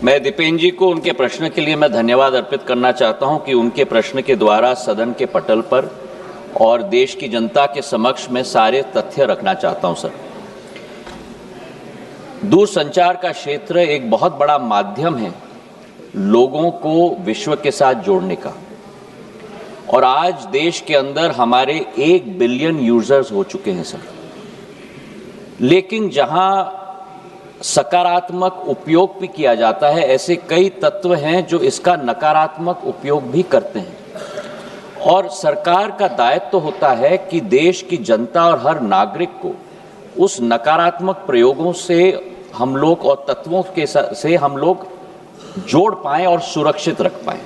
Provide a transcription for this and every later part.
मैं दीपेन जी को उनके प्रश्न के लिए मैं धन्यवाद अर्पित करना चाहता हूं कि उनके प्रश्न के द्वारा सदन के पटल पर और देश की जनता के समक्ष में सारे तथ्य रखना चाहता हूं। सर, दूरसंचार का क्षेत्र एक बहुत बड़ा माध्यम है लोगों को विश्व के साथ जोड़ने का, और आज देश के अंदर हमारे 1 बिलियन यूजर्स हो चुके हैं सर। लेकिन जहां सकारात्मक उपयोग भी किया जाता है, ऐसे कई तत्व हैं जो इसका नकारात्मक उपयोग भी करते हैं, और सरकार का दायित्व तो होता है कि देश की जनता और हर नागरिक को उस नकारात्मक प्रयोगों से हम लोग और तत्वों के से हम लोग जोड़ पाएं और सुरक्षित रख पाएं।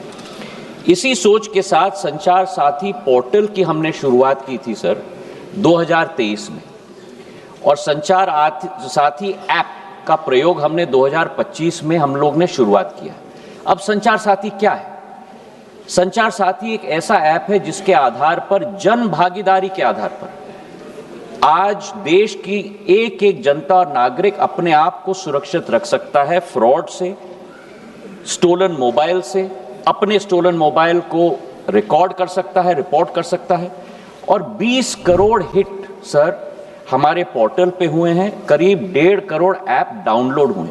इसी सोच के साथ संचार साथी पोर्टल की हमने शुरुआत की थी सर 2023 में, और संचार साथी ऐप का प्रयोग हमने 2025 में हम लोग ने शुरुआत किया। अब संचार साथी क्या है? संचार साथी एक ऐसा ऐप है जिसके आधार पर जन भागीदारी के आधार पर आज देश की एक एक जनता और नागरिक अपने आप को सुरक्षित रख सकता है फ्रॉड से, स्टोलन मोबाइल से, अपने स्टोलन मोबाइल को रिकॉर्ड कर सकता है, रिपोर्ट कर सकता है। और 20 करोड़ हिट सर हमारे पोर्टल पे हुए हैं, करीब 1.5 करोड़ ऐप डाउनलोड हुए,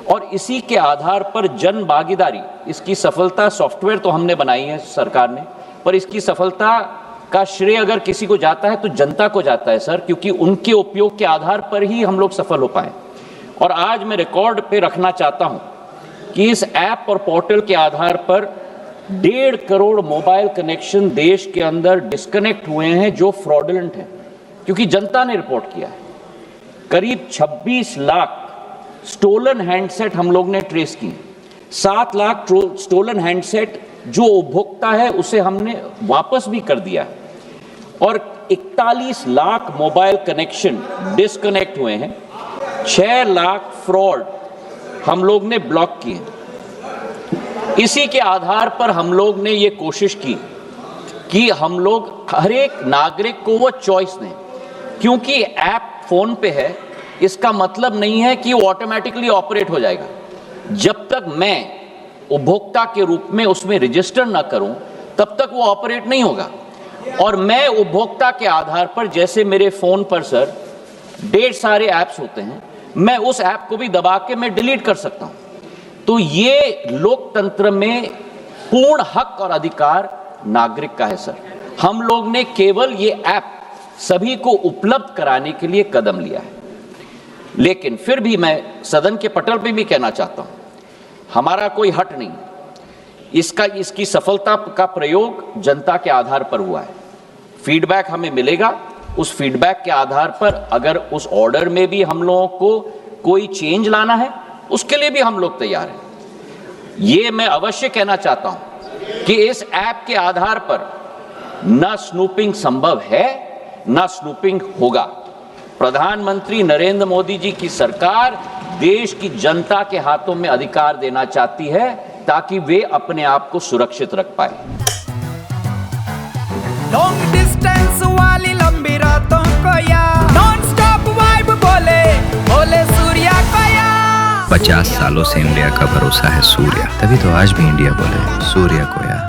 और इसी के आधार पर जन भागीदारी, इसकी सफलता सॉफ्टवेयर तो हमने बनाई है सरकार ने, पर इसकी सफलता का श्रेय अगर किसी को जाता है तो जनता को जाता है सर, क्योंकि उनके उपयोग के आधार पर ही हम लोग सफल हो पाए। और आज मैं रिकॉर्ड पे रखना चाहता हूं कि इस ऐप और पोर्टल के आधार पर 1.5 करोड़ मोबाइल कनेक्शन देश के अंदर डिस्कनेक्ट हुए हैं जो फ्रॉडुलेंट हैं, क्योंकि जनता ने रिपोर्ट किया है। करीब 26 लाख स्टोलन हैंडसेट हम लोग ने ट्रेस किए, 7 लाख स्टोलन हैंडसेट जो उपभोक्ता है उसे हमने वापस भी कर दिया है, और 41 लाख मोबाइल कनेक्शन डिस्कनेक्ट हुए हैं, 6 लाख फ्रॉड हम लोग ने ब्लॉक किए। इसी के आधार पर हम लोग ने ये कोशिश की कि हम लोग हर एक नागरिक को वो चॉइस दें, क्योंकि ऐप फोन पे है इसका मतलब नहीं है कि वो ऑटोमेटिकली ऑपरेट हो जाएगा। जब तक मैं उपभोक्ता के रूप में उसमें रजिस्टर ना करूं तब तक वो ऑपरेट नहीं होगा। और मैं उपभोक्ता के आधार पर, जैसे मेरे फोन पर सर ढेर सारे ऐप्स होते हैं, मैं उस ऐप को भी दबा के मैं डिलीट कर सकता हूं। तो ये लोकतंत्र में पूर्ण हक और अधिकार नागरिक का है सर। हम लोग ने केवल ये ऐप सभी को उपलब्ध कराने के लिए कदम लिया है। लेकिन फिर भी मैं सदन के पटल पे भी कहना चाहता हूं, हमारा कोई हट नहीं, इसकी सफलता का प्रयोग जनता के आधार पर हुआ है। फीडबैक हमें मिलेगा, उस फीडबैक के आधार पर अगर उस ऑर्डर में भी हम लोगों को कोई चेंज लाना है उसके लिए भी हम लोग तैयार हैं। ये मैं अवश्य कहना चाहता हूं कि इस ऐप के आधार पर न स्नूपिंग संभव है न स्नूपिंग होगा। प्रधानमंत्री नरेंद्र मोदी जी की सरकार देश की जनता के हाथों में अधिकार देना चाहती है ताकि वे अपने आप को सुरक्षित रख पाए। लॉन्ग डिस्टेंस वाली लंबी रातों को या नॉन स्टॉप वाइब बोले बोले सूर्या को या 50 सालों से इंडिया का भरोसा है सूर्या, तभी तो आज भी इंडिया बोले सूर्या को या।